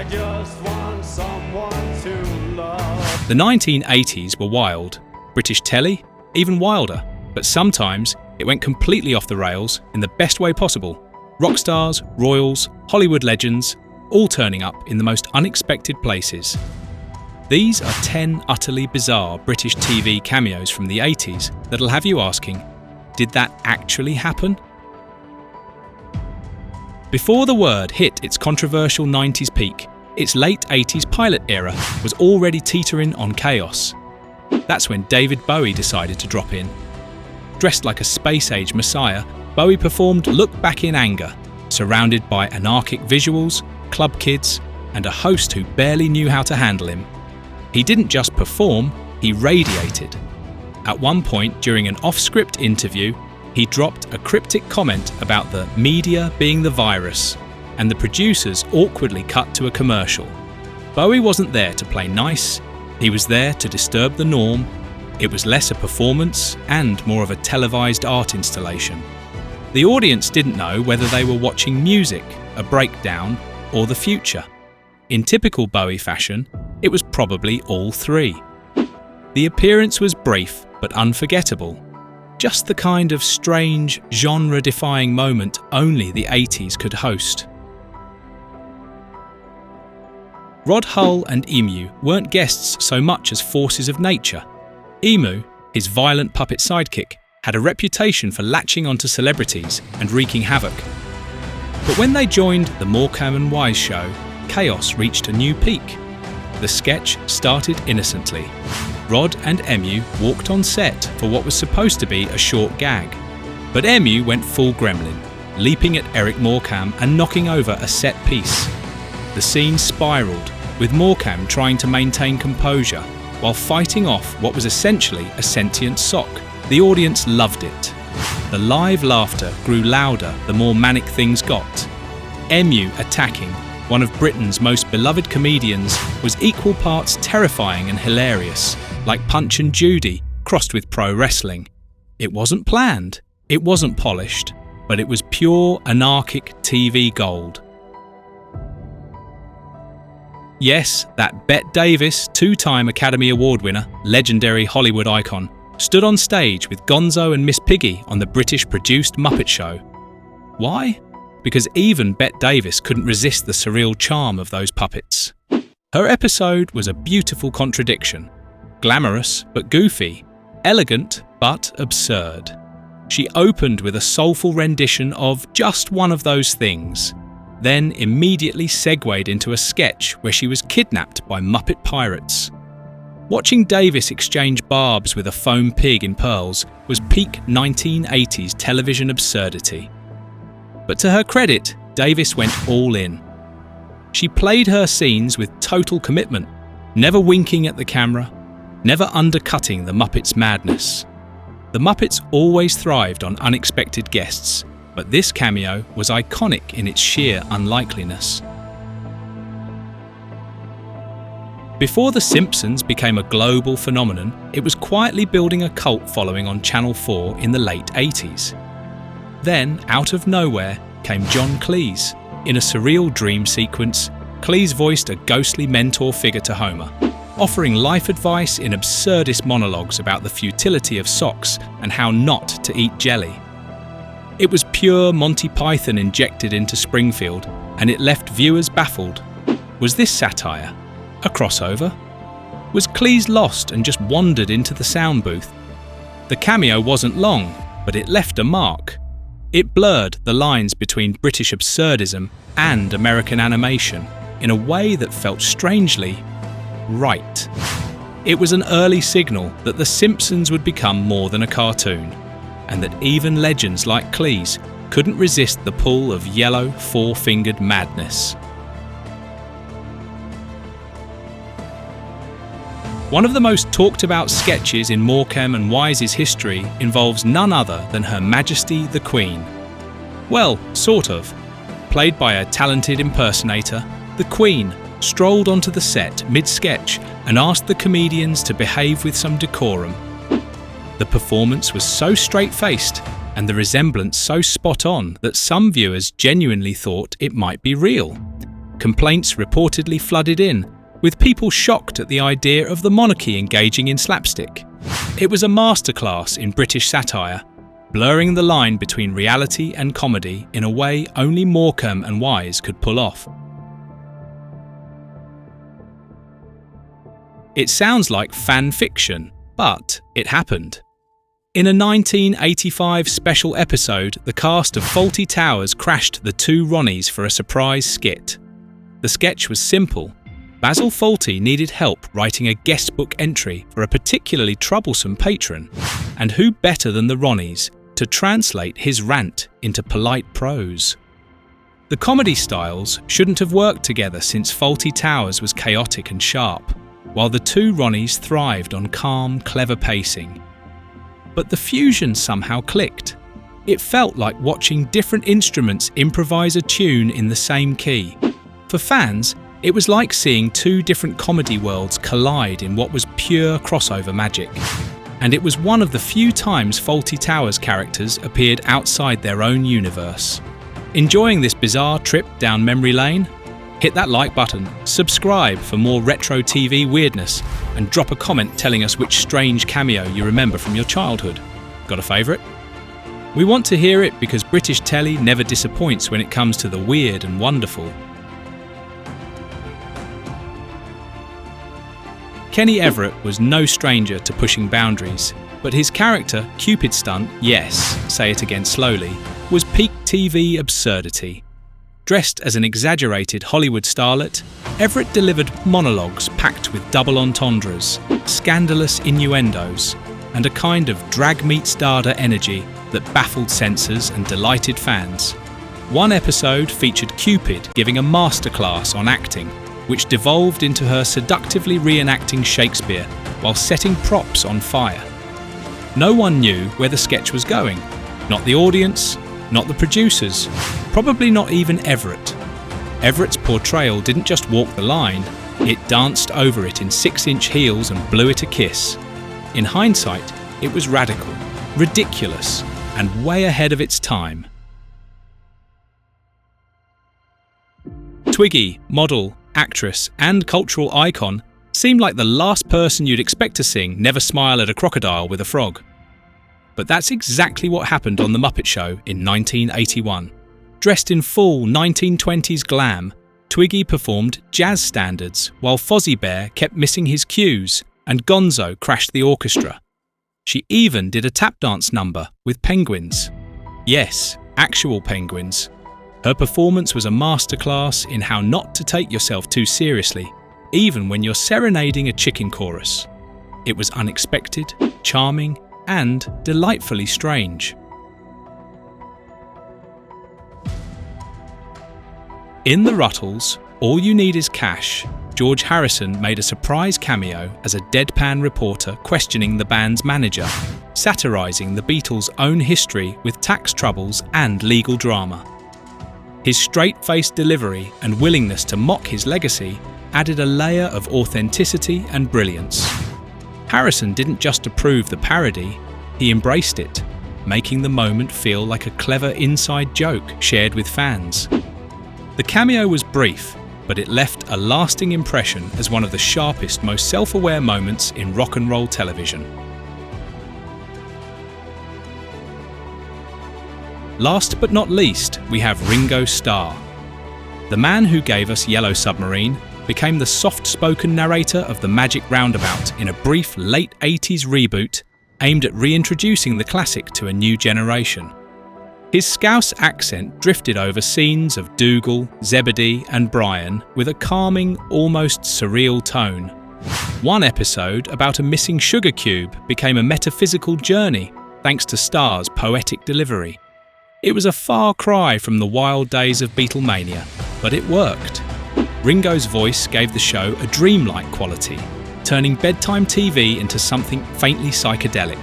I just want someone to love. The 1980s were wild. British telly, even wilder. But sometimes it went completely off the rails in the best way possible. Rock stars, royals, Hollywood legends, all turning up in the most unexpected places. These are 10 utterly bizarre British TV cameos from the 80s that'll have you asking, did that actually happen? Before The Word hit its controversial 90s peak, its late 80s pilot era was already teetering on chaos. That's when David Bowie decided to drop in. Dressed like a space-age messiah, Bowie performed Look Back in Anger, surrounded by anarchic visuals, club kids, and a host who barely knew how to handle him. He didn't just perform, he radiated. At one point during an off-script interview, he dropped a cryptic comment about the media being the virus, and the producers awkwardly cut to a commercial. Bowie wasn't there to play nice, he was there to disturb the norm. It was less a performance and more of a televised art installation. The audience didn't know whether they were watching music, a breakdown, or the future. In typical Bowie fashion, it was probably all three. The appearance was brief but unforgettable. Just the kind of strange, genre-defying moment only the 80s could host. Rod Hull and Emu weren't guests so much as forces of nature. Emu, his violent puppet sidekick, had a reputation for latching onto celebrities and wreaking havoc. But when they joined the Morecambe and Wise show, chaos reached a new peak. The sketch started innocently. Rod and Emu walked on set for what was supposed to be a short gag. But Emu went full gremlin, leaping at Eric Morecambe and knocking over a set piece. The scene spiralled, with Morecambe trying to maintain composure while fighting off what was essentially a sentient sock. The audience loved it. The live laughter grew louder the more manic things got. Emu attacking one of Britain's most beloved comedians was equal parts terrifying and hilarious, like Punch and Judy crossed with pro wrestling. It wasn't planned, it wasn't polished, but it was pure anarchic TV gold. Yes, that Bette Davis, two-time Academy Award winner, legendary Hollywood icon, stood on stage with Gonzo and Miss Piggy on the British-produced Muppet Show. Why? Because even Bette Davis couldn't resist the surreal charm of those puppets. Her episode was a beautiful contradiction. Glamorous but goofy, elegant but absurd. She opened with a soulful rendition of just one of those things, then immediately segued into a sketch where she was kidnapped by Muppet pirates. Watching Davis exchange barbs with a foam pig in pearls was peak 1980s television absurdity. But to her credit, Davis went all in. She played her scenes with total commitment, never winking at the camera, never undercutting the Muppets' madness. The Muppets always thrived on unexpected guests, but this cameo was iconic in its sheer unlikeliness. Before The Simpsons became a global phenomenon, it was quietly building a cult following on Channel 4 in the late 80s. Then, out of nowhere, came John Cleese. In a surreal dream sequence, Cleese voiced a ghostly mentor figure to Homer, offering life advice in absurdist monologues about the futility of socks and how not to eat jelly. It was pure Monty Python injected into Springfield, and it left viewers baffled. Was this satire? A crossover? Was Cleese lost and just wandered into the sound booth? The cameo wasn't long, but it left a mark. It blurred the lines between British absurdism and American animation in a way that felt strangely right. It was an early signal that The Simpsons would become more than a cartoon, and that even legends like Cleese couldn't resist the pull of yellow, four-fingered madness. One of the most talked about sketches in Morecambe and Wise's history involves none other than Her Majesty the Queen. Well, sort of. Played by a talented impersonator, the Queen strolled onto the set mid-sketch and asked the comedians to behave with some decorum. The performance was so straight-faced and the resemblance so spot-on that some viewers genuinely thought it might be real. complaints reportedly flooded in, with people shocked at the idea of the monarchy engaging in slapstick. It was a masterclass in British satire, blurring the line between reality and comedy in a way only Morecambe and Wise could pull off. It sounds like fan fiction, but it happened. In a 1985 special episode, the cast of Fawlty Towers crashed the two Ronnies for a surprise skit. The sketch was simple. Basil Fawlty needed help writing a guestbook entry for a particularly troublesome patron, and who better than the Ronnies to translate his rant into polite prose? The comedy styles shouldn't have worked together since Fawlty Towers was chaotic and sharp, while the two Ronnies thrived on calm, clever pacing. But the fusion somehow clicked. It felt like watching different instruments improvise a tune in the same key. For fans, it was like seeing two different comedy worlds collide in what was pure crossover magic. And it was one of the few times Fawlty Towers characters appeared outside their own universe. Enjoying this bizarre trip down memory lane? Hit that like button, subscribe for more retro TV weirdness, and drop a comment telling us which strange cameo you remember from your childhood. Got a favourite? We want to hear it because British telly never disappoints when it comes to the weird and wonderful. Kenny Everett was no stranger to pushing boundaries, but his character, Cupid Stunt, yes, say it again slowly, was peak TV absurdity. Dressed as an exaggerated Hollywood starlet, Everett delivered monologues packed with double entendres, scandalous innuendos, and a kind of drag meets Dada energy that baffled censors and delighted fans. One episode featured Cupid giving a masterclass on acting, which devolved into her seductively reenacting Shakespeare while setting props on fire. No one knew where the sketch was going. Not the audience, not the producers, probably not even Everett. Everett's portrayal didn't just walk the line, it danced over it in 6-inch heels and blew it a kiss. In hindsight, it was radical, ridiculous, and way ahead of its time. Twiggy, model, actress, and cultural icon, seemed like the last person you'd expect to sing Never Smile at a Crocodile with a Frog. But that's exactly what happened on The Muppet Show in 1981. Dressed in full 1920s glam, Twiggy performed jazz standards while Fozzie Bear kept missing his cues and Gonzo crashed the orchestra. She even did a tap dance number with penguins. Yes, actual penguins. Her performance was a masterclass in how not to take yourself too seriously, even when you're serenading a chicken chorus. It was unexpected, charming, and delightfully strange. In The Ruttles, All You Need Is Cash, George Harrison made a surprise cameo as a deadpan reporter questioning the band's manager, satirising the Beatles' own history with tax troubles and legal drama. His straight-faced delivery and willingness to mock his legacy added a layer of authenticity and brilliance. Harrison didn't just approve the parody, he embraced it, making the moment feel like a clever inside joke shared with fans. The cameo was brief, but it left a lasting impression as one of the sharpest, most self-aware moments in rock and roll television. Last but not least, we have Ringo Starr. The man who gave us Yellow Submarine became the soft-spoken narrator of the Magic Roundabout in a brief late 80s reboot aimed at reintroducing the classic to a new generation. His Scouse accent drifted over scenes of Dougal, Zebedee and Brian with a calming, almost surreal tone. One episode about a missing sugar cube became a metaphysical journey thanks to Starr's poetic delivery. It was a far cry from the wild days of Beatlemania, but it worked. Ringo's voice gave the show a dreamlike quality, turning bedtime TV into something faintly psychedelic.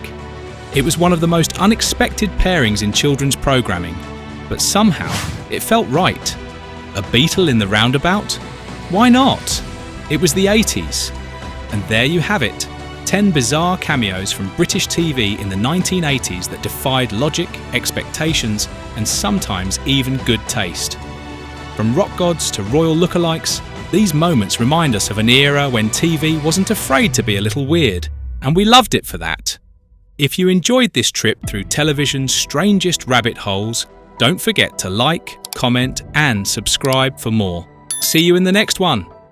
It was one of the most unexpected pairings in children's programming, but somehow it felt right. A Beatle in the roundabout? Why not? It was the 80s. And there you have it, 10 bizarre cameos from British TV in the 1980s that defied logic, expectations, and sometimes even good taste. From rock gods to royal lookalikes, these moments remind us of an era when TV wasn't afraid to be a little weird, and we loved it for that. If you enjoyed this trip through television's strangest rabbit holes, don't forget to like, comment, and subscribe for more. See you in the next one.